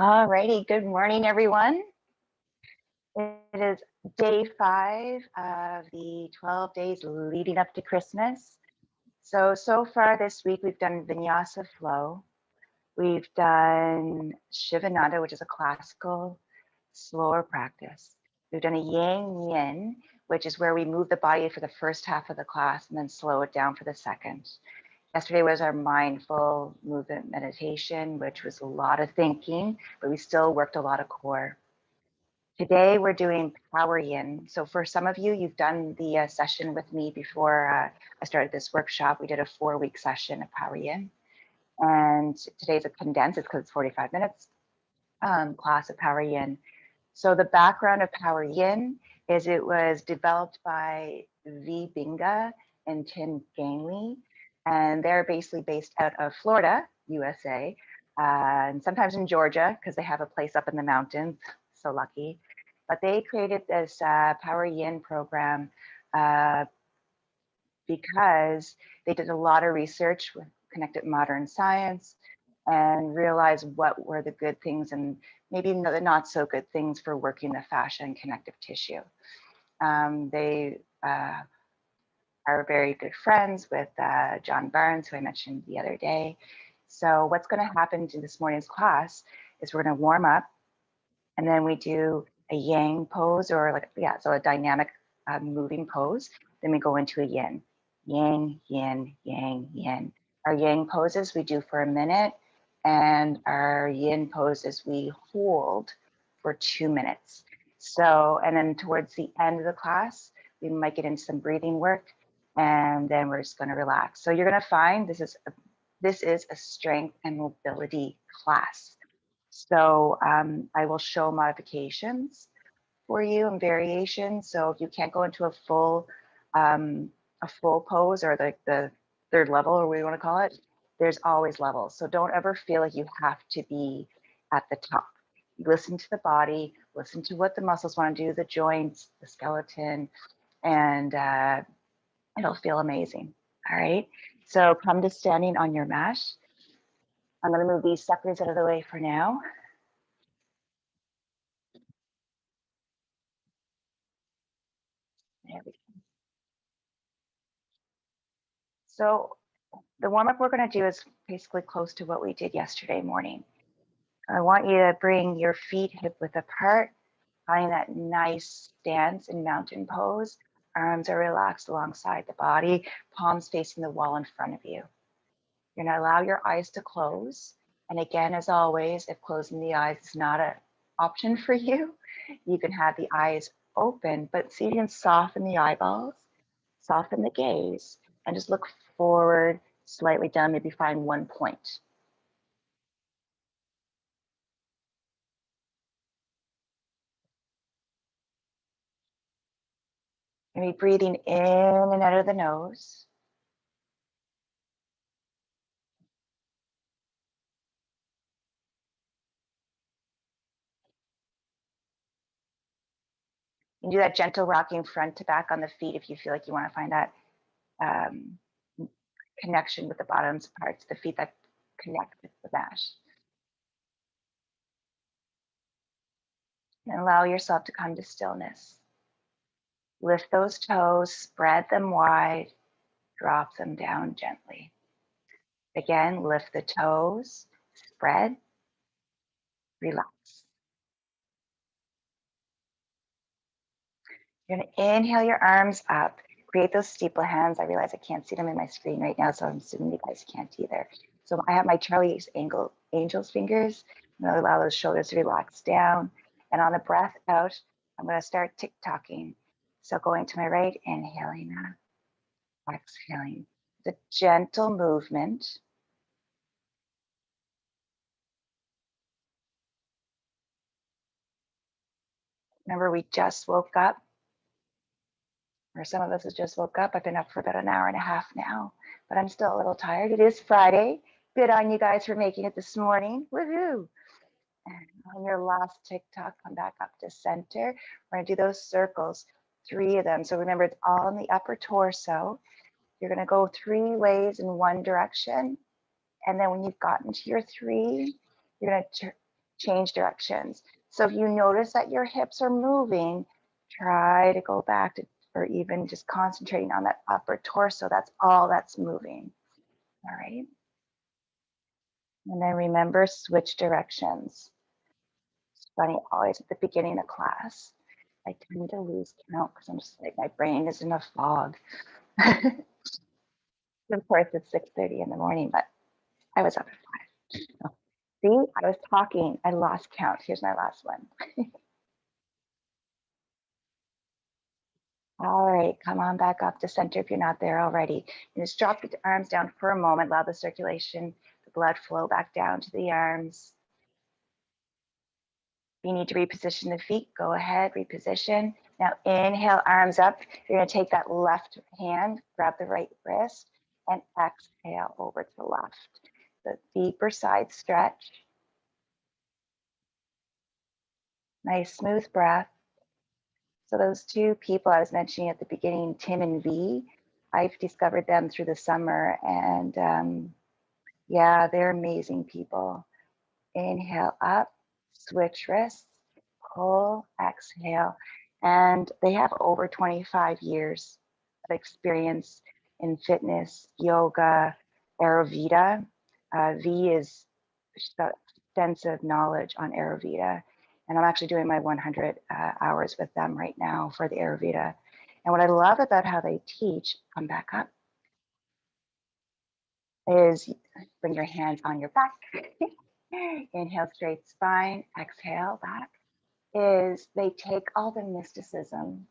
All righty, good morning, everyone. It is day 5 of the 12 days leading up to Christmas. So far this week, we've done Vinyasa Flow. We've done Shivananda, which is a classical, slower practice. We've done a Yang Yin, which is where we move the body for the first half of the class and then slow it down for the second. Yesterday was our mindful movement meditation, which was a lot of thinking, but we still worked a lot of core. Today we're doing Power Yin. So for some of you, you've done the session with me before I started this workshop. We did a 4-week session of Power Yin. And today's a condensed, it's because it's 45 minutes, class of Power Yin. So the background of Power Yin is it was developed by V. Binga and Tim Gangley. And they're basically based out of Florida, USA, and sometimes in Georgia, because they have a place up in the mountains. So lucky. But they created this Power Yin program because they did a lot of research with connected modern science and realized what were the good things and maybe the not so good things for working the fascia and connective tissue. They are very good friends with John Barnes, who I mentioned the other day. So what's going to happen to this morning's class is we're going to warm up, and then we do a yang pose, or so a dynamic moving pose. Then we go into a yin. Yang, yin, yang, yin. Our yang poses we do for a minute, and our yin poses we hold for 2 minutes. So, and then towards the end of the class, we might get into some breathing work, and then we're just going to relax. So you're going to find this is a strength and mobility class. So I will show modifications for you and variations. So if you can't go into a full pose, or the third level, or what you want to call it, there's always levels. So don't ever feel like you have to be at the top. You listen to the body, listen to what the muscles want to do, the joints, the skeleton, and it'll feel amazing. All right. So come to standing on your mat. I'm going to move these suckers out of the way for now. There we go. So the warm-up we're going to do is basically close to what we did yesterday morning. I want you to bring your feet hip-width apart, finding that nice stance in mountain pose. Arms are relaxed alongside the body, palms facing the wall in front of you. You're going to allow your eyes to close. And again, as always, if closing the eyes is not an option for you, you can have the eyes open, but see, you can soften the eyeballs, soften the gaze, and just look forward, slightly down, maybe find one point. Maybe breathing in and out of the nose. You do that gentle rocking front to back on the feet if you feel like you want to find that connection with the bottoms parts, the feet that connect with the mat. And allow yourself to come to stillness. Lift those toes, spread them wide, drop them down gently. Again, lift the toes, spread, relax. You're going to inhale your arms up, create those steeple hands. I realize I can't see them in my screen right now, so I'm assuming you guys can't either. So I have my Charlie's Angel's fingers. I'm going to allow those shoulders to relax down. And on the breath out, I'm going to start tick-tocking. So going to my right, inhaling up, exhaling. The gentle movement. Remember, we just woke up. Or some of us have just woke up. I've been up for about an hour and a half now, but I'm still a little tired. It is Friday. Good on you guys for making it this morning. Woohoo! And on your last tick-tock, come back up to center. We're going to do those circles, 3 of them. So remember, it's all in the upper torso. You're going to go 3 ways in one direction. And then when you've gotten to your 3, you're going to change directions. So if you notice that your hips are moving, try to go back to, or even just concentrating on that upper torso. That's all that's moving. All right. And then remember, switch directions. It's funny, always at the beginning of class, I tend to lose count because I'm just like, my brain is in a fog. Of course, it's 6:30 in the morning, but I was up at 5. So, see, I was talking, I lost count. Here's my last one. All right, come on back up to center if you're not there already. And just drop the arms down for a moment, allow the circulation, the blood flow back down to the arms. If you need to reposition the feet, go ahead, reposition. Now inhale, arms up. You're gonna take that left hand, grab the right wrist, and exhale over to the left. The deeper side stretch. Nice smooth breath. So those two people I was mentioning at the beginning, Tim and V, I've discovered them through the summer, and yeah, they're amazing people. Inhale up, switch wrists, pull, exhale. And they have over 25 years of experience in fitness, yoga, Ayurveda. V is, she's got extensive knowledge on Ayurveda. And I'm actually doing my 100 hours with them right now for the Ayurveda. And what I love about how they teach, come back up, is bring your hands on your back. Inhale, straight spine, exhale, back. Is they take all the mysticism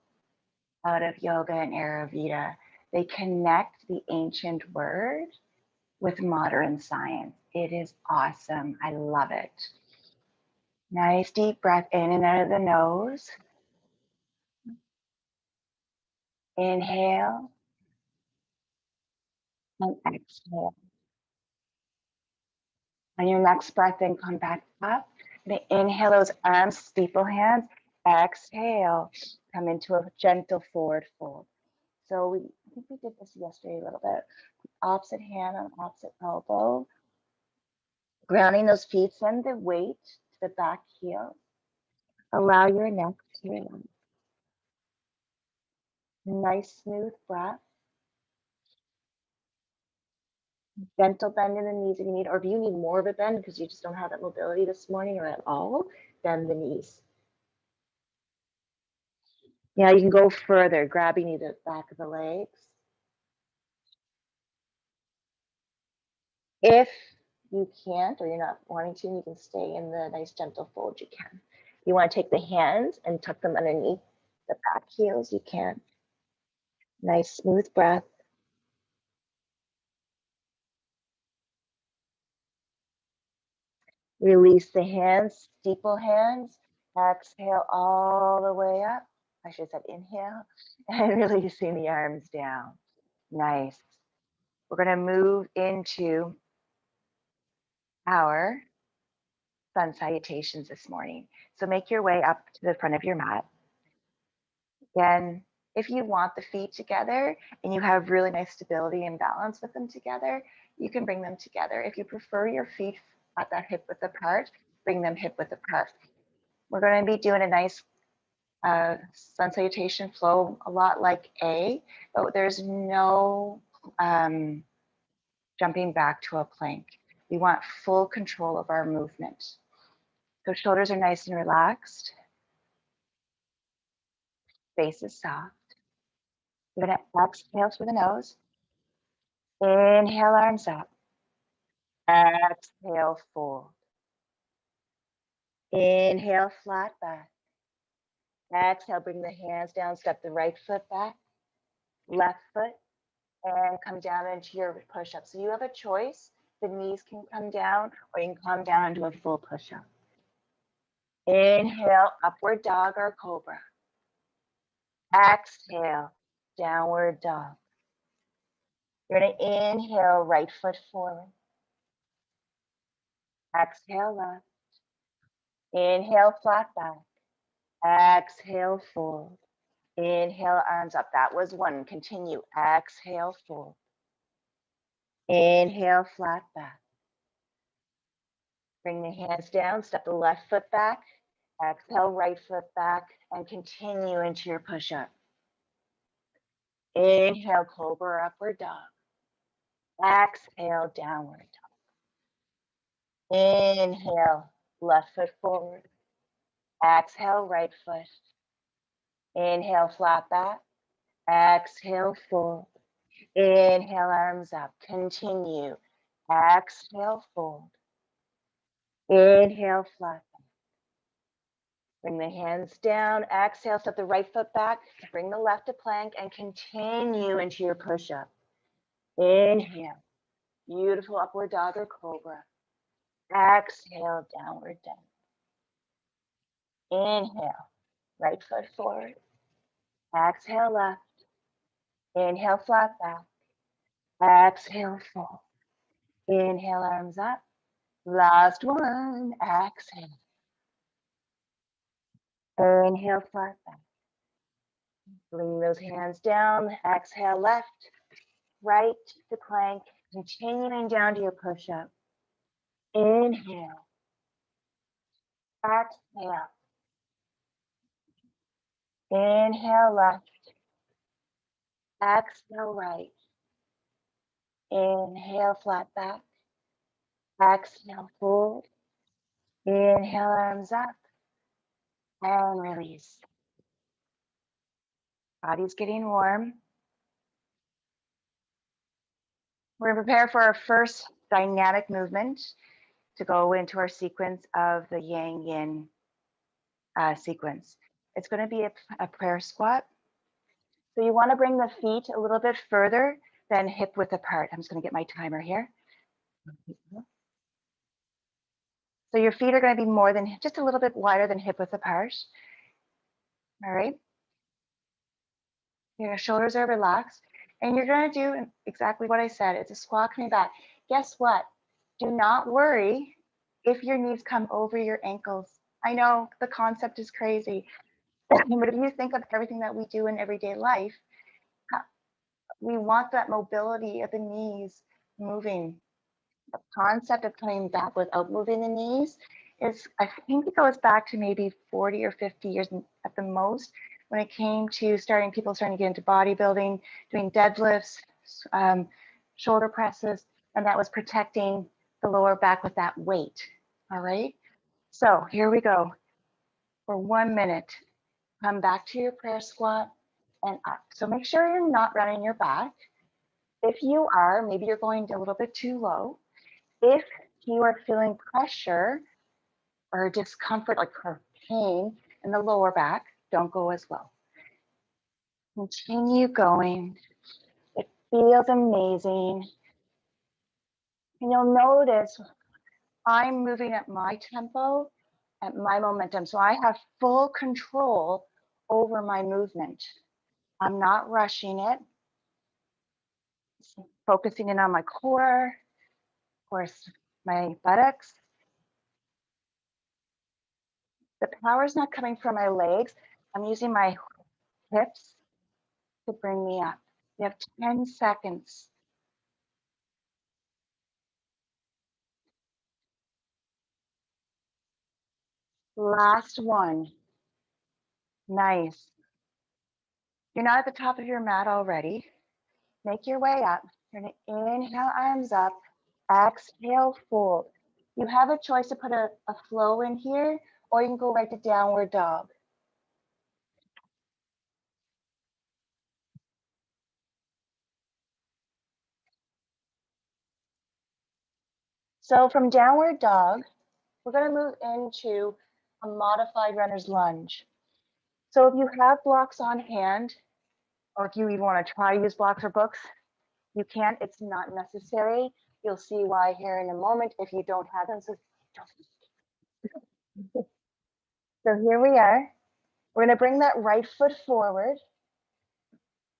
out of yoga and Ayurveda. They connect the ancient word with modern science. It is awesome. I love it. Nice deep breath in and out of the nose. Inhale and exhale. On your next breath, then come back up. Inhale those arms, steeple hands. Exhale, come into a gentle forward fold. So I think we did this yesterday a little bit. Opposite hand on opposite elbow. Grounding those feet, send the weight to the back heel. Allow your neck to relax. Nice smooth breath. Gentle bend in the knees if you need, or if you need more of a bend because you just don't have that mobility this morning or at all, bend the knees. Yeah, you can go further, grabbing the back of the legs. If you can't, or you're not wanting to, you can stay in the nice gentle fold, you can. You want to take the hands and tuck them underneath the back heels, you can. Nice smooth breath. Release the hands, steeple hands. Exhale all the way up. I should have said inhale. And releasing the arms down. Nice. We're going to move into our sun salutations this morning. So make your way up to the front of your mat. Again, if you want the feet together and you have really nice stability and balance with them together, you can bring them together. If you prefer your feet at that hip width apart, bring them hip width apart. We're going to be doing a nice sun salutation flow, a lot like A, but there's no jumping back to a plank. We want full control of our movement. So shoulders are nice and relaxed. Face is soft. We're going to exhale through the nose. Inhale, arms up. Exhale, fold. Inhale, flat back. Exhale, bring the hands down, step the right foot back, left foot, and come down into your push-up. So you have a choice. The knees can come down, or you can come down into a full push-up. Inhale, upward dog or cobra. Exhale, downward dog. You're going to inhale, right foot forward. Exhale, left. Inhale, flat back. Exhale, fold. Inhale, arms up. That was one. Continue. Exhale, fold. Inhale, flat back. Bring the hands down, step the left foot back, exhale, right foot back, and continue into your push-up. Inhale, cobra, upward dog. Exhale, downward dog. Inhale, left foot forward. Exhale, right foot. Inhale, flat back. Exhale, forward. Inhale, arms up. Continue. Exhale, fold. Inhale, flat. Bring the hands down. Exhale, step the right foot back. Bring the left to plank and continue into your push-up. Inhale. Beautiful upward dog or cobra. Exhale, downward dog. Inhale. Right foot forward. Exhale, left. Inhale, flat back. Exhale, fold. Inhale, arms up. Last one. Exhale. Inhale, flat back. Bring those hands down. Exhale, left, right to plank. Continuing down to your push-up. Inhale. Exhale. Inhale, left. Exhale, right. Inhale, flat back. Exhale, forward. Inhale, arms up. And release. Body's getting warm. We're going to prepare for our first dynamic movement to go into our sequence of the Yang Yin sequence. It's going to be a prayer squat. So you want to bring the feet a little bit further than hip width apart. I'm just going to get my timer here. So your feet are going to be more than, just a little bit wider than hip width apart. All right. Your shoulders are relaxed. And you're going to do exactly what I said. It's a squat coming back. Guess what? Do not worry if your knees come over your ankles. I know the concept is crazy. But if you think of everything that we do in everyday life, we want that mobility of the knees moving. The concept of coming back without moving the knees is, I think it goes back to maybe 40 or 50 years at the most, when it came to people starting to get into bodybuilding, doing deadlifts, shoulder presses, and that was protecting the lower back with that weight. All right. So here we go. For 1 minute, come back to your prayer squat and up. So make sure you're not running your back. If you are, maybe you're going a little bit too low. If you are feeling pressure or discomfort, like pain in the lower back, don't go as low. Continue going. It feels amazing. And you'll notice I'm moving at my tempo, at my momentum. So I have full control over my movement. I'm not rushing it. Focusing in on my core, of course, my buttocks. The power is not coming from my legs. I'm using my hips to bring me up. You have 10 seconds. Last one. Nice. You're not at the top of your mat already. Make your way up. You're going to inhale, arms up. Exhale, fold. You have a choice to put a flow in here, or you can go right to downward dog. So from downward dog, we're going to move into a modified runner's lunge. So if you have blocks on hand, or if you even want to try to use blocks or books, you can. It's not necessary. You'll see why here in a moment if you don't have them. So here we are. We're going to bring that right foot forward.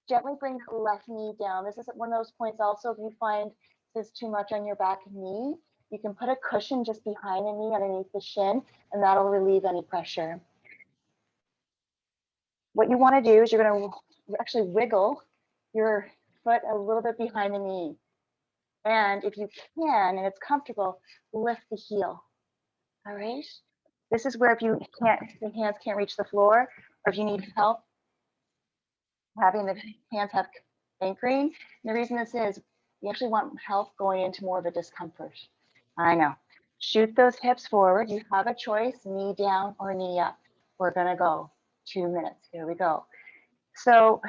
Gently bring the left knee down. This is one of those points also, if you find this too much on your back knee, you can put a cushion just behind the knee underneath the shin, and that'll relieve any pressure. What you want to do is you're going to actually wiggle your foot a little bit behind the knee. And if you can, and it's comfortable, lift the heel. All right. This is where if you can't, the hands can't reach the floor, or if you need help having the hands have anchoring. And the reason this is, you actually want help going into more of a discomfort. I know. Shoot those hips forward. You have a choice, knee down or knee up. We're gonna go 2 minutes. Here we go. So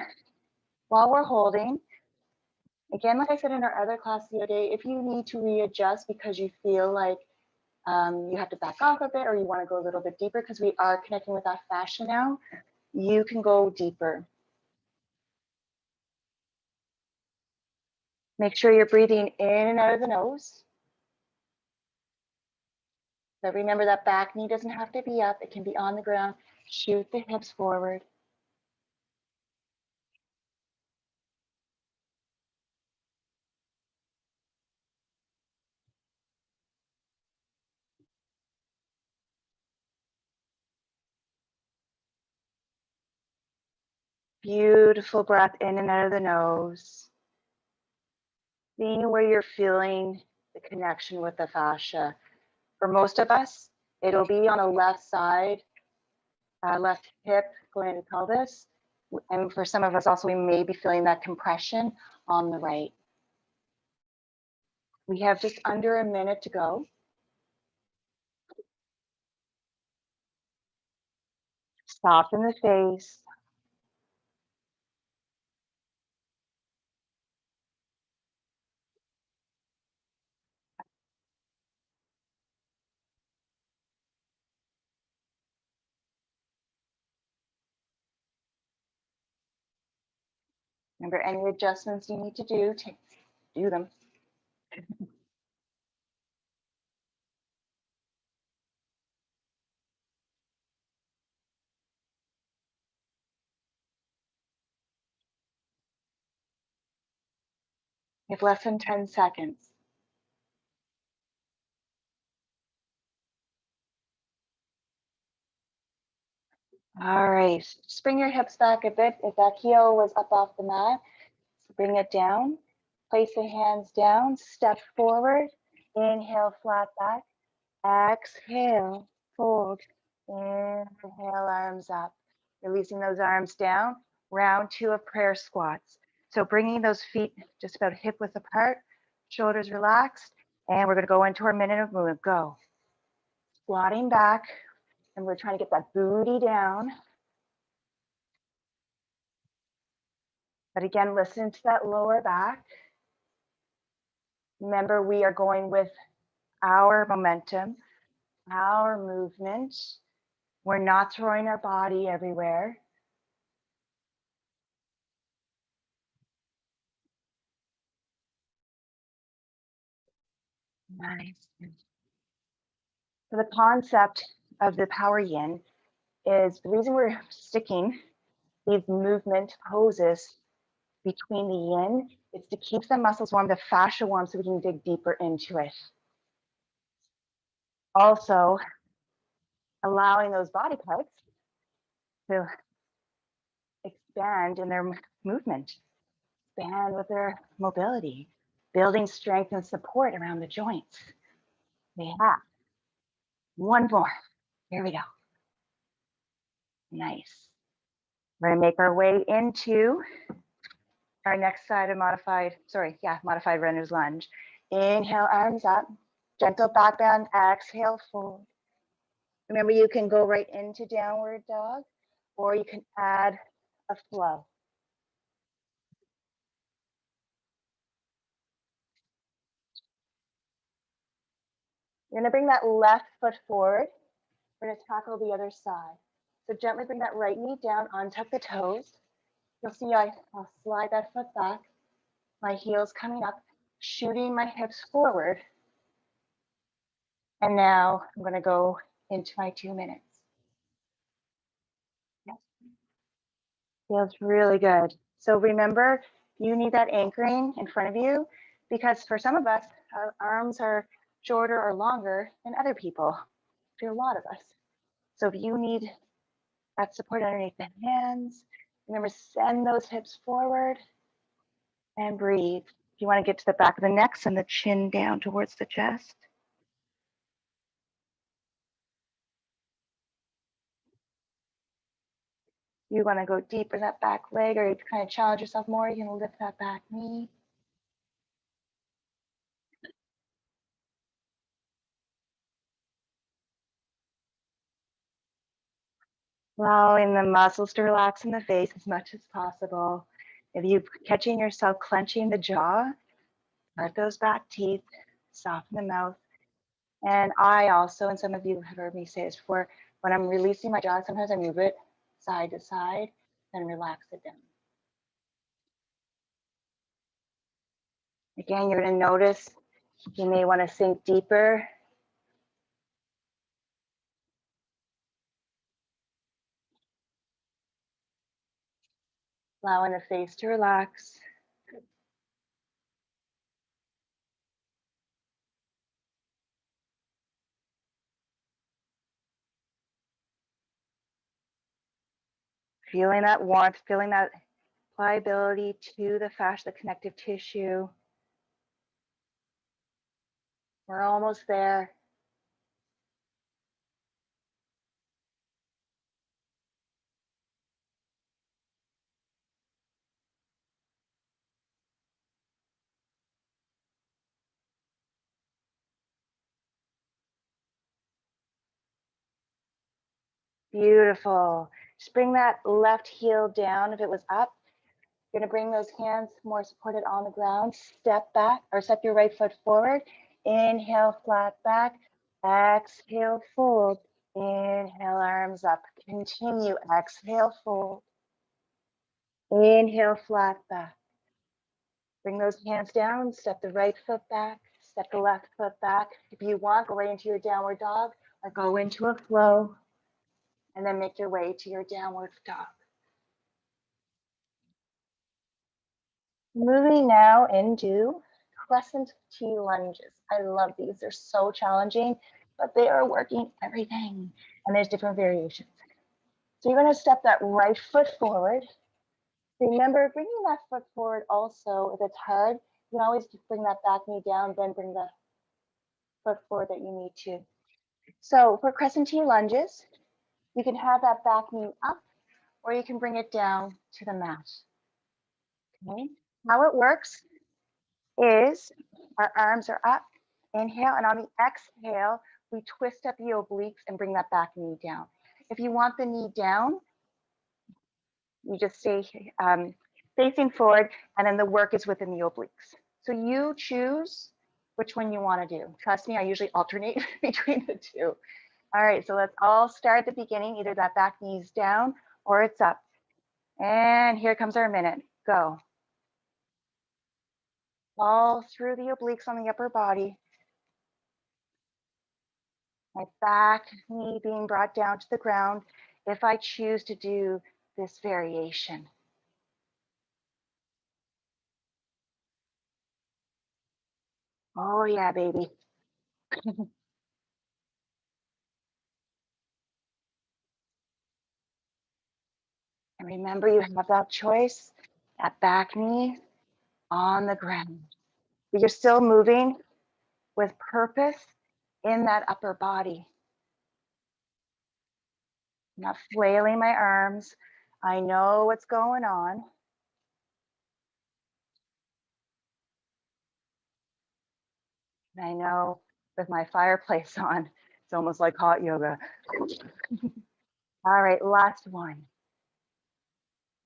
while we're holding, again, like I said in our other class the other day, if you need to readjust because you feel like you have to back off a bit or you want to go a little bit deeper because we are connecting with that fascia now, you can go deeper. Make sure you're breathing in and out of the nose. But remember that back knee doesn't have to be up. It can be on the ground. Shoot the hips forward. Beautiful breath in and out of the nose. Seeing where you're feeling the connection with the fascia. For most of us, it'll be on a left side, left hip going into pelvis. And for some of us also, we may be feeling that compression on the right. We have just under a minute to go. Soften the face. Remember, any adjustments you need to do them. You have less than 10 seconds. All right, just bring your hips back a bit. If that heel was up off the mat, bring it down. Place the hands down, step forward. Inhale, flat back. Exhale, fold. Inhale, arms up. Releasing those arms down. Round 2 of prayer squats. So bringing those feet just about hip width apart, shoulders relaxed, and we're going to go into our minute of movement. Go. Squatting back, and we're trying to get that booty down. But again, listen to that lower back. Remember, we are going with our momentum, our movement. We're not throwing our body everywhere. Nice. So the concept of the power yin is the reason we're sticking these movement poses between the yin is to keep the muscles warm, the fascia warm, so we can dig deeper into it. Also, allowing those body parts to expand in their movement, expand with their mobility, building strength and support around the joints. Yeah. One more. Here we go. Nice. We're going to make our way into our next side of modified runner's lunge. Inhale, arms up, gentle back bend, exhale, fold. Remember, you can go right into downward dog, or you can add a flow. You're gonna bring that left foot forward. We're gonna tackle the other side. So gently bring that right knee down, untuck the toes. You'll see I'll slide that foot back. My heels coming up, shooting my hips forward. And now I'm gonna go into my 2 minutes. Yes. Feels really good. So remember, you need that anchoring in front of you because for some of us, our arms are shorter or longer than other people, for a lot of us. So if you need that support underneath the hands, remember, send those hips forward and breathe. If you want to get to the back of the neck, send the chin down towards the chest. You want to go deeper in that back leg, or you kind of challenge yourself more, you can lift that back knee. Allowing the muscles to relax in the face as much as possible. If you're catching yourself clenching the jaw, let those back teeth, soften the mouth. And I also, and some of you have heard me say this before, when I'm releasing my jaw, sometimes I move it side to side and relax it down. Again, you're going to notice you may want to sink deeper. Allowing the face to relax. Feeling that warmth, feeling that pliability to the fascia, the connective tissue. We're almost there. Beautiful. Just bring that left heel down. If it was up, you're going to bring those hands more supported on the ground. Step back or step your right foot forward. Inhale, flat back. Exhale, fold. Inhale, arms up. Continue. Exhale, fold. Inhale, flat back. Bring those hands down. Step the right foot back. Step the left foot back. If you want, go right into your downward dog or go into a flow. And then make your way to your downward dog. Moving now into crescent T lunges. I love these. They're so challenging, but they are working everything. And there's different variations. So you're going to step that right foot forward. Remember, bringing that foot forward also, if it's hard, you can always just bring that back knee down, then bring the foot forward that you need to. So for crescent T lunges, you can have that back knee up, or you can bring it down to the mat. Okay. How it works is our arms are up, inhale, and on the exhale, we twist up the obliques and bring that back knee down. If you want the knee down, you just stay facing forward, and then the work is within the obliques. So you choose which one you want to do. Trust me, I usually alternate between the two. All right, so let's all start at the beginning. Either that back knee's down or it's up. And here comes our minute. Go. All through the obliques on the upper body. My back knee being brought down to the ground if I choose to do this variation. Oh yeah, baby. And remember, you have that choice, that back knee on the ground. But you're still moving with purpose in that upper body. I'm not flailing my arms. I know what's going on. And I know with my fireplace on, it's almost like hot yoga. All right, last one.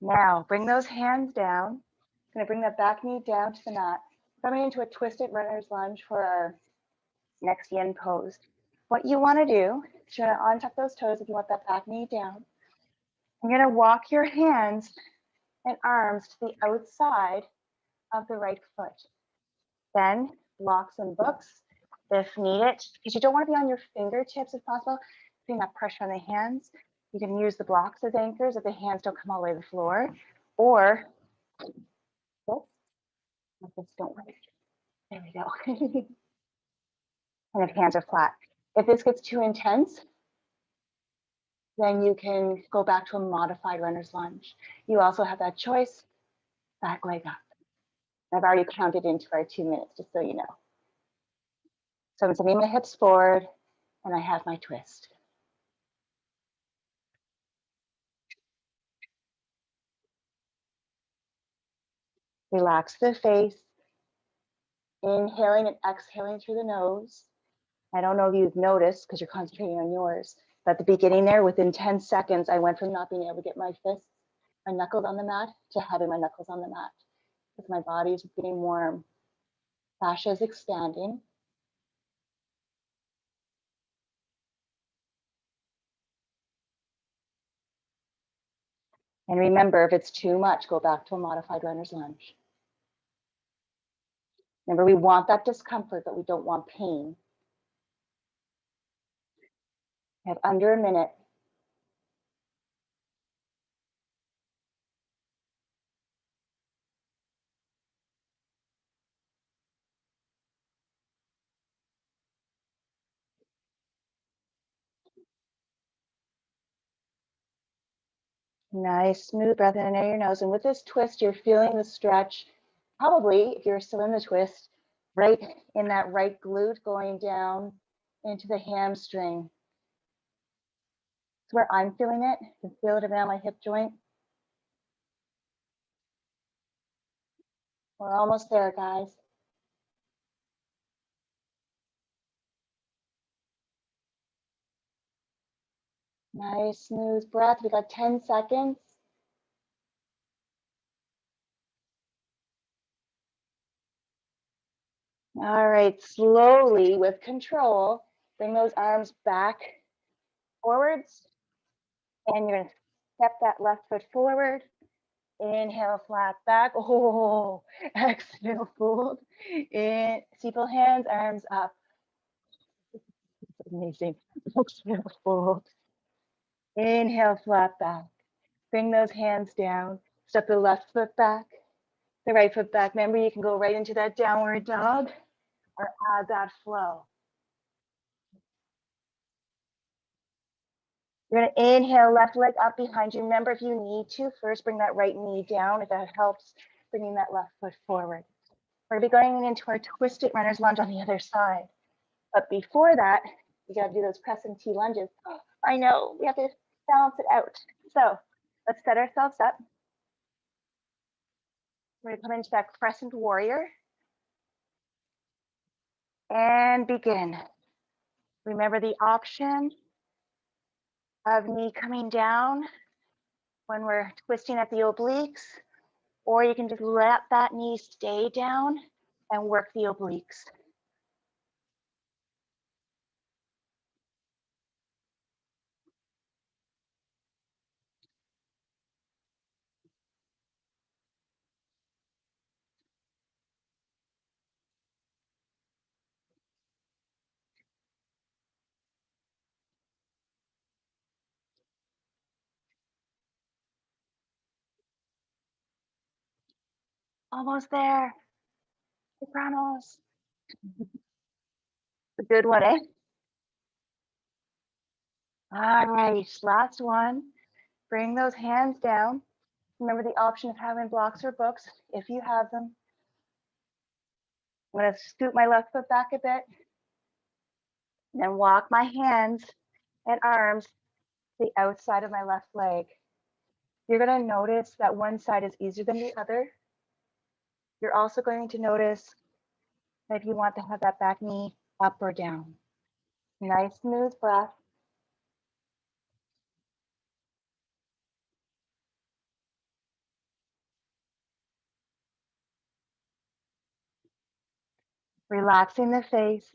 Now, bring those hands down. I'm going to bring that back knee down to the mat. Coming into a twisted runner's lunge for our next yin pose. What you want to do is you're going to untuck those toes if you want that back knee down. You're going to walk your hands and arms to the outside of the right foot. Then blocks and books if needed, because you don't want to be on your fingertips if possible, putting that pressure on the hands. You can use the blocks as anchors if the hands don't come all the way to the floor, or this don't work. There we go. And if hands are flat. If this gets too intense, then you can go back to a modified runner's lunge. You also have that choice, back leg up. I've already counted into our 2 minutes, just so you know. So I'm sending my hips forward and I have my twist. Relax the face. Inhaling and exhaling through the nose. I don't know if you've noticed because you're concentrating on yours, but at the beginning there, within 10 seconds, I went from not being able to get my fists, my knuckles on the mat to having my knuckles on the mat because my body is getting warm. Fascia is expanding. And remember, if it's too much, go back to a modified runner's lunge. Remember, we want that discomfort, but we don't want pain. I have under a minute. Nice, smooth breath in and out your nose. And with this twist, you're feeling the stretch. Probably, if you're still in the twist, right in that right glute going down into the hamstring. It's where I'm feeling it. I can feel it around my hip joint. We're almost there, guys. Nice, smooth breath. We got 10 seconds. All right, slowly with control, bring those arms back forwards. And you're gonna step that left foot forward. Inhale, flat back. Oh, exhale, fold. In, steeple hands, arms up. Amazing. Exhale, fold. Inhale, flat back. Bring those hands down. Step the left foot back, the right foot back. Remember, you can go right into that downward dog or add that flow. You're going to inhale, left leg up behind you. Remember, if you need to, first bring that right knee down. If that helps, bringing that left foot forward. We're going to be going into our twisted runner's lunge on the other side. But before that, you got to do those press and T lunges. I know, we have to balance it out. So let's set ourselves up. We're going to come into that crescent warrior and begin. Remember the option of knee coming down when we're twisting at the obliques, or you can just let that knee stay down and work the obliques. Almost there. Sopranos. A good one, eh? All right, last one. Bring those hands down. Remember the option of having blocks or books, if you have them. I'm going to scoot my left foot back a bit, and then walk my hands and arms to the outside of my left leg. You're going to notice that one side is easier than the other. You're also going to notice that if you want to have that back knee up or down. Nice, smooth breath. Relaxing the face.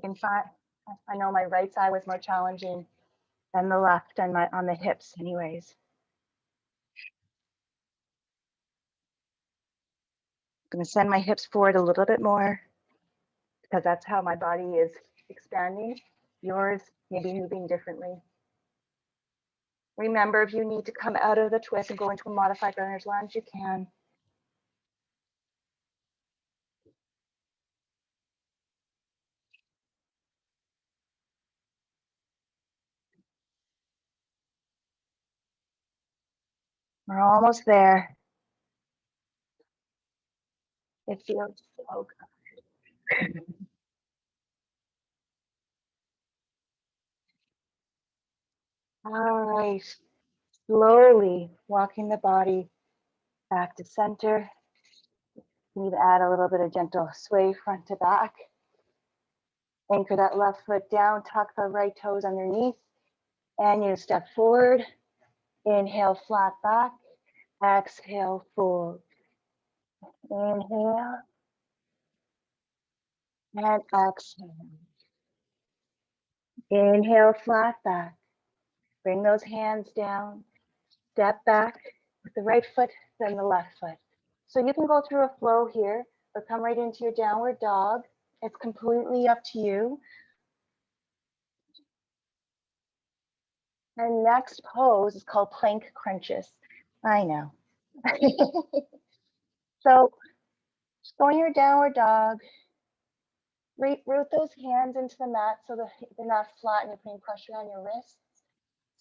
I know my right side was more challenging than the left and on the hips anyways. I'm going to send my hips forward a little bit more because that's how my body is expanding. Yours may be moving differently. Remember, if you need to come out of the twist and go into a modified runner's lunge, you can. We're almost there. It feels so good. All right. Slowly walking the body back to center. You need to add a little bit of gentle sway front to back. Anchor that left foot down, tuck the right toes underneath, and you step forward. Inhale, flat back. Exhale, fold. Inhale and exhale. Inhale, flat back. Bring those hands down. Step back with the right foot, then the left foot. So you can go through a flow here or come right into your downward dog. It's completely up to you. Our next pose is called plank crunches. I know. So go in your downward dog. Root those hands into the mat so they're not flat and you're putting pressure on your wrists.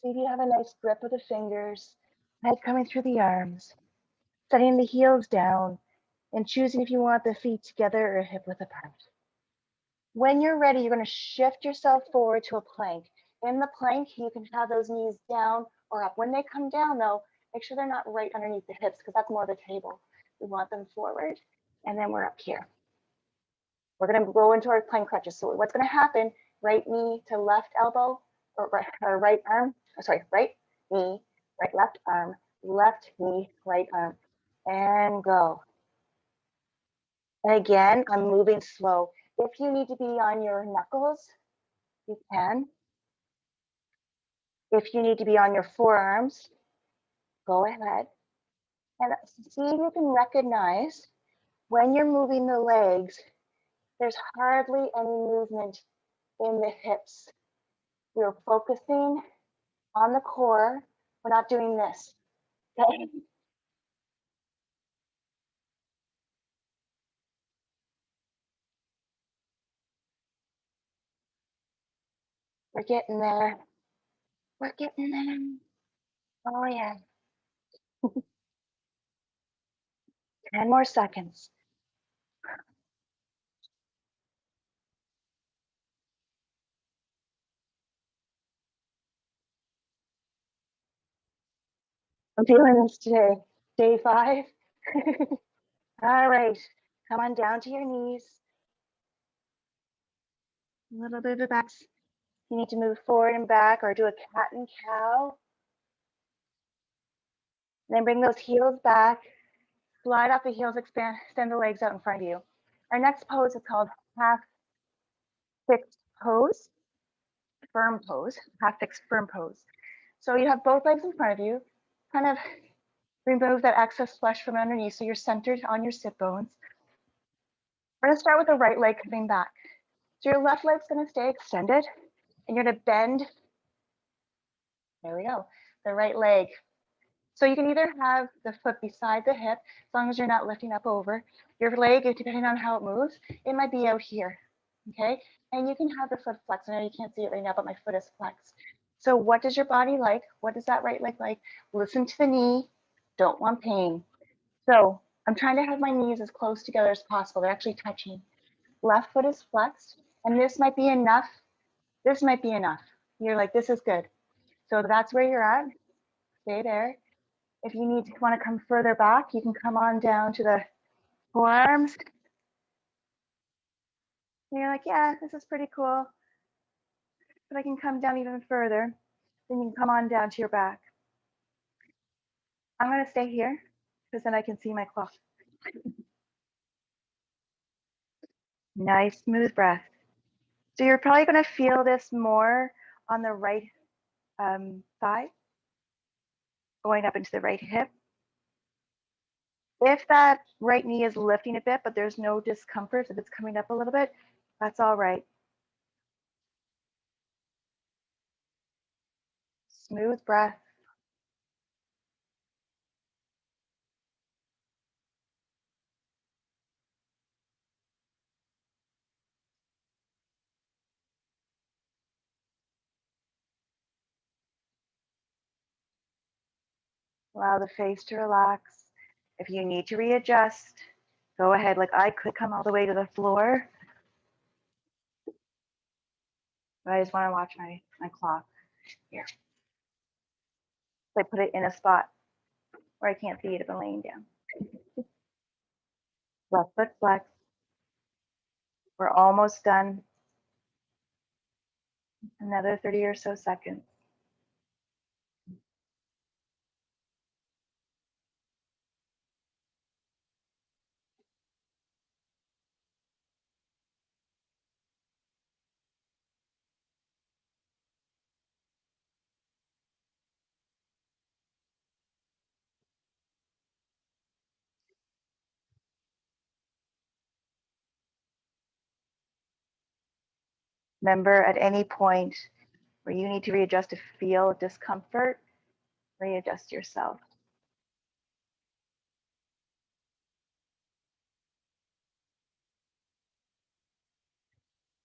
See if you have a nice grip of the fingers, head coming through the arms, setting the heels down and choosing if you want the feet together or hip width apart. When you're ready, you're going to shift yourself forward to a plank. In the plank, you can have those knees down or up. When they come down, though, make sure they're not right underneath the hips because that's more of a table. We want them forward, and then we're up here. We're going to go into our plank crunches. So what's going to happen, right knee to left elbow, or right arm, right knee, right left arm, left knee, right arm, and go. And again, I'm moving slow. If you need to be on your knuckles, you can. If you need to be on your forearms, go ahead. And see if you can recognize when you're moving the legs, there's hardly any movement in the hips. We're focusing on the core. We're not doing this. Okay? We're getting there. We're getting there. Oh, yeah. 10 more seconds. I'm feeling this today. Day 5. All right. Come on down to your knees. A little bit of the back. You need to move forward and back or do a cat and cow. Then bring those heels back. Slide off the heels, extend the legs out in front of you. Our next pose is called half fixed pose, firm pose, half fixed firm pose. So you have both legs in front of you, kind of remove that excess flesh from underneath so you're centered on your sit bones. We're gonna start with the right leg coming back. So your left leg's gonna stay extended and you're gonna bend, there we go, the right leg. So you can either have the foot beside the hip, as long as you're not lifting up over. Your leg, depending on how it moves, it might be out here, okay? And you can have the foot flexed. I know you can't see it right now, but my foot is flexed. So what does your body like? What does that right leg like? Listen to the knee, don't want pain. So I'm trying to have my knees as close together as possible. They're actually touching. Left foot is flexed, and this might be enough. This might be enough. You're like, this is good. So that's where you're at. Stay there. If you want to come further back, you can come on down to the forearms. And you're like, yeah, this is pretty cool. But I can come down even further. Then you can come on down to your back. I'm going to stay here because then I can see my clock. Nice, smooth breath. So you're probably going to feel this more on the right thigh, going up into the right hip. If that right knee is lifting a bit, but there's no discomfort, if it's coming up a little bit, that's all right. Smooth breath. Allow the face to relax. If you need to readjust, go ahead. Like I could come all the way to the floor, but I just want to watch my clock here. I put it in a spot where I can't see it if I'm laying down. Left foot flex. We're almost done. Another 30 or so seconds. Remember, at any point where you need to readjust to feel discomfort, readjust yourself.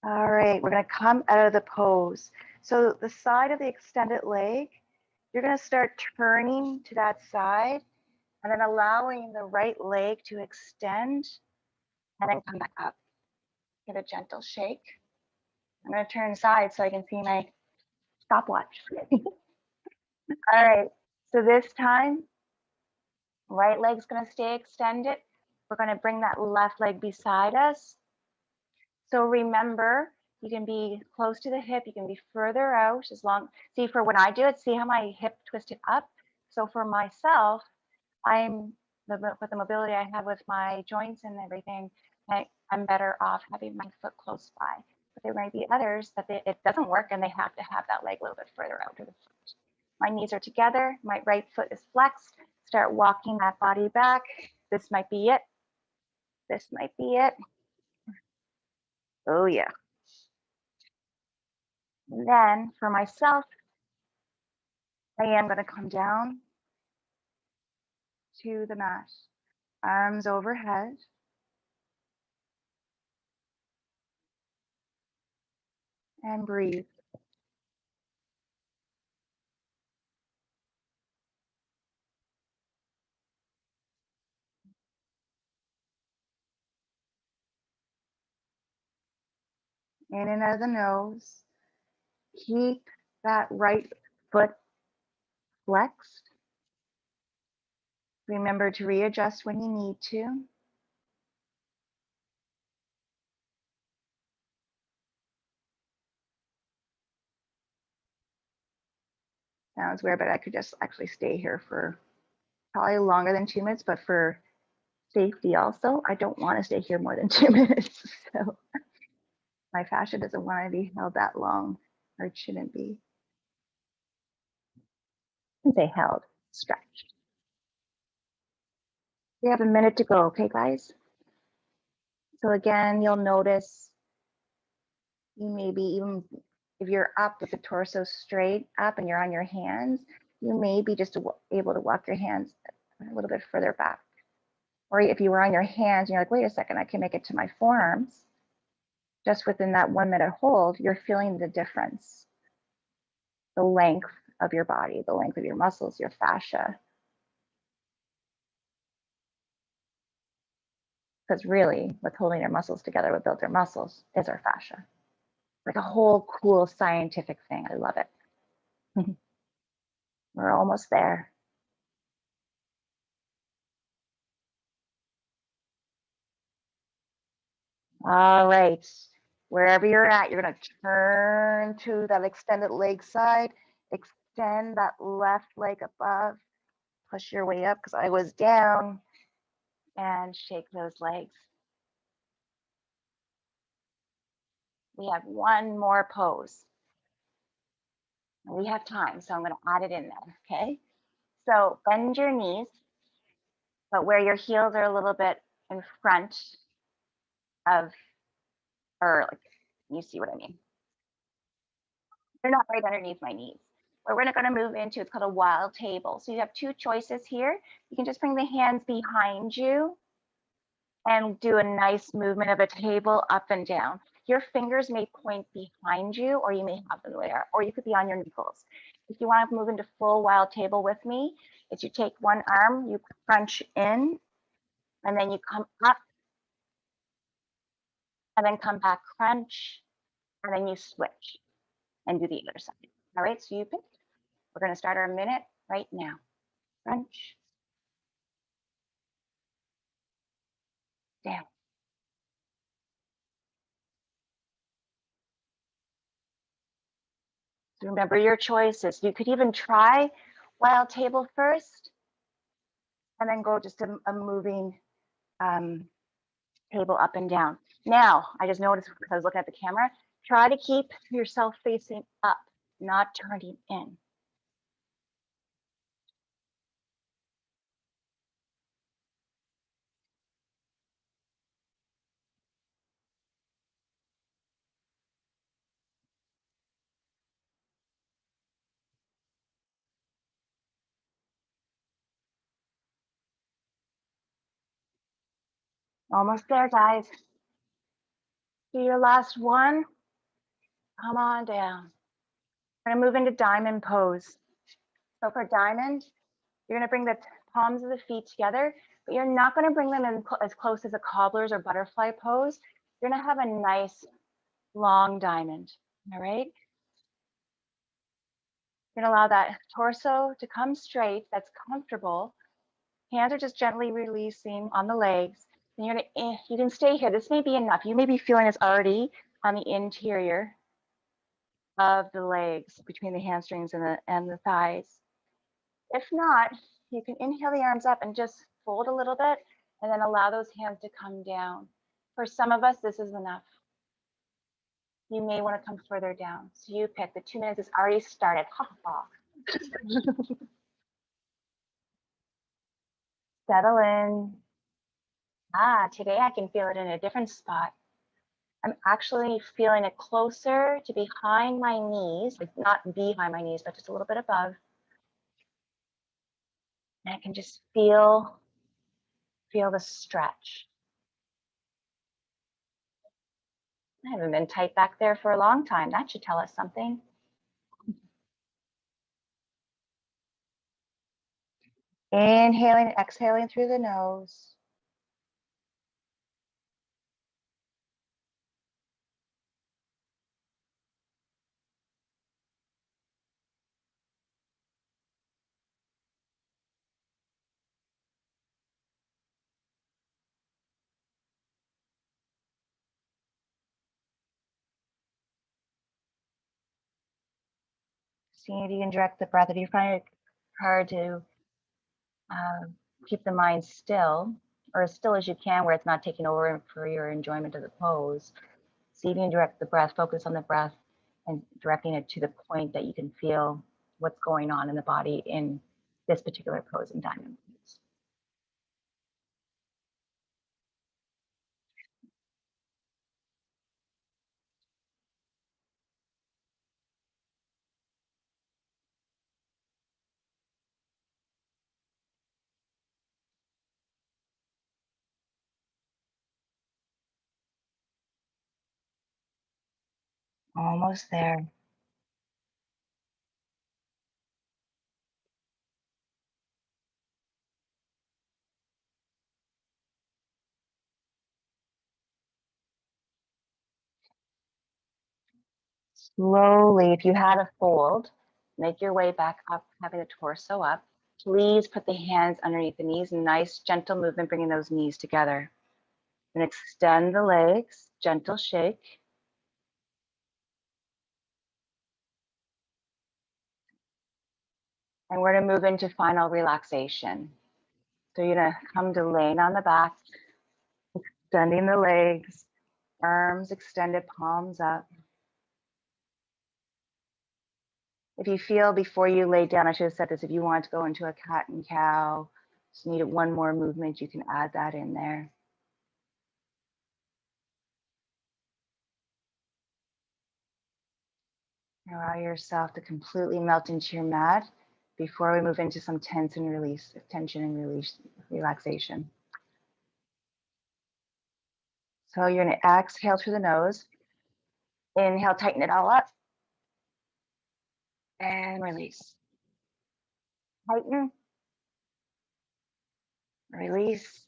All right, we're going to come out of the pose. So the side of the extended leg, you're going to start turning to that side and then allowing the right leg to extend and then come back up. Give a gentle shake. I'm going to turn sides so I can see my stopwatch. All right, so this time, right leg's going to stay extended. We're going to bring that left leg beside us. So remember, you can be close to the hip, you can be further out as long, see for when I do it, see how my hip twisted up? So for myself, with the mobility I have with my joints and everything, I'm better off having my foot close by. But there might be others that it doesn't work and they have to have that leg a little bit further out of the foot. My knees are together, my right foot is flexed, start walking that body back. This might be it. This might be it. Oh yeah. Then for myself, I am going to come down to the mat, arms overhead. And breathe. In and out of the nose. Keep that right foot flexed. Remember to readjust when you need to. Sounds weird, but I could just actually stay here for probably longer than 2 minutes, but for safety also, I don't want to stay here more than 2 minutes. So my fascia doesn't want to be held that long, or it shouldn't be. I can say held, stretched. We have a minute to go, okay, guys? So again, you'll notice you maybe even if you're up with the torso straight up and you're on your hands, you may be just able to walk your hands a little bit further back. Or if you were on your hands and you're like, wait a second, I can make it to my forearms. Just within that 1 minute hold, you're feeling the difference. The length of your body, the length of your muscles, your fascia. Because really, what's holding our muscles together, what builds our muscles, is our fascia. Like a whole cool scientific thing. I love it. We're almost there. All right. Wherever you're at, you're going to turn to that extended leg side. Extend that left leg above. Push your way up because I was down. And shake those legs. We have one more pose. We have time, so I'm going to add it in there, okay? So bend your knees, but where your heels are a little bit in front of, or like, you see what I mean? They're not right underneath my knees. What we're going to move into, it's called a wild table. So you have two choices here. You can just bring the hands behind you and do a nice movement of a table up and down. Your fingers may point behind you, or you may have them there, or you could be on your knuckles. If you want to move into full wild table with me, it's you take one arm, you crunch in, and then you come up, and then come back, crunch, and then you switch and do the other side. All right, so you pick. We're going to start our minute right now. Crunch, down. So remember your choices. You could even try wild table first and then go just a moving table up and down. Now, I just noticed because I was looking at the camera, try to keep yourself facing up, not turning in. Almost there, guys. Do your last one. Come on down. We're gonna move into diamond pose. So for diamond, you're gonna bring the palms of the feet together, but you're not gonna bring them in as close as a cobbler's or butterfly pose. You're gonna have a nice long diamond, all right? You're gonna allow that torso to come straight, that's comfortable. Hands are just gently releasing on the legs. And you're gonna, you can stay here. This may be enough. You may be feeling this already on the interior of the legs, between the hamstrings and the thighs. If not, you can inhale the arms up and just fold a little bit and then allow those hands to come down. For some of us, this is enough. You may want to come further down. So you pick. The 2 minutes has already started. Ha ha. Settle in. Ah, today I can feel it in a different spot. I'm actually feeling it closer to behind my knees, like not behind my knees, but just a little bit above. And I can just feel the stretch. I haven't been tight back there for a long time. That should tell us something. Inhaling and exhaling through the nose. Seeing if you can direct the breath. If you find it hard to keep the mind still, or as still as you can, where it's not taking over for your enjoyment of the pose, see if you can direct the breath, focus on the breath, and directing it to the point that you can feel what's going on in the body in this particular pose in diamond pose. Almost there. Slowly, if you had a fold, make your way back up, having the torso up. Please put the hands underneath the knees. Nice, gentle movement, bringing those knees together. And extend the legs, gentle shake. And we're gonna move into final relaxation. So you're gonna come to laying on the back, extending the legs, arms extended, palms up. If you feel before you lay down, I should have said this, if you want to go into a cat and cow, just need one more movement, you can add that in there. Allow yourself to completely melt into your mat before we move into some tension and release, relaxation. So you're gonna exhale through the nose. Inhale, tighten it all up. And release. Tighten. Release.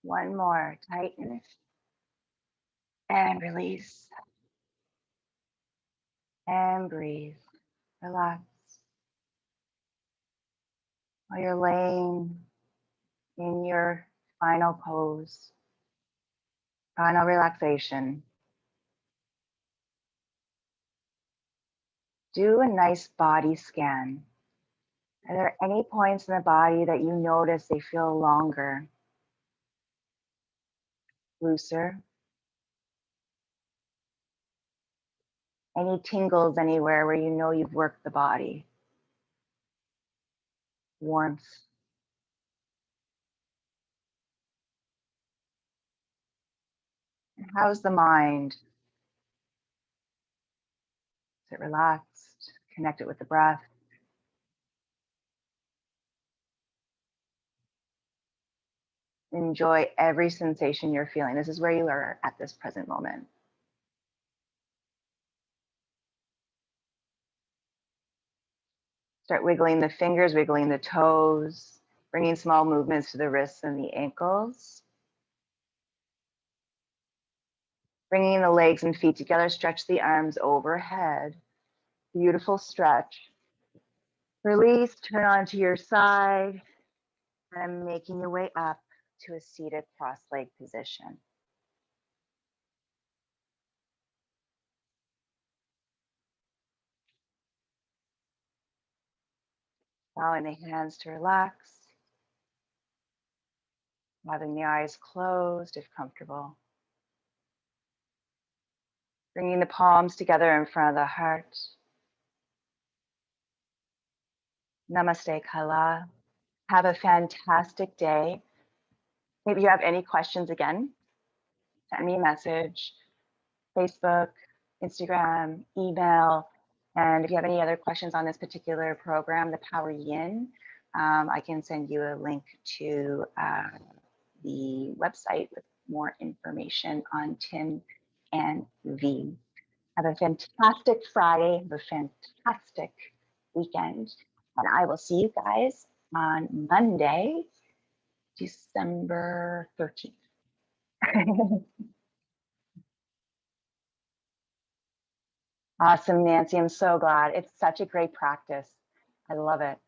One more. Tighten. And release. And breathe. Relax. while you're laying in your final pose, final relaxation. Do a nice body scan. Are there any points in the body that you notice they feel longer, looser? Any tingles anywhere where you know you've worked the body? Warmth. And how's the mind? Is it relaxed? Connect it with the breath. Enjoy every sensation you're feeling. This is where you are at this present moment. Start wiggling the fingers, wiggling the toes, bringing small movements to the wrists and the ankles. Bringing the legs and feet together, stretch the arms overhead. Beautiful stretch. Release, turn onto your side, and making your way up to a seated cross-leg position. Allowing the hands to relax. Having the eyes closed if comfortable. Bringing the palms together in front of the heart. Namaste Kala. Have a fantastic day. If you have any questions again, send me a message, Facebook, Instagram, email. And if you have any other questions on this particular program, the Power Yin, I can send you a link to the website with more information on Tim and V. Have a fantastic Friday, have a fantastic weekend. And I will see you guys on Monday, December 13th. Awesome, Nancy. I'm so glad. It's such a great practice. I love it.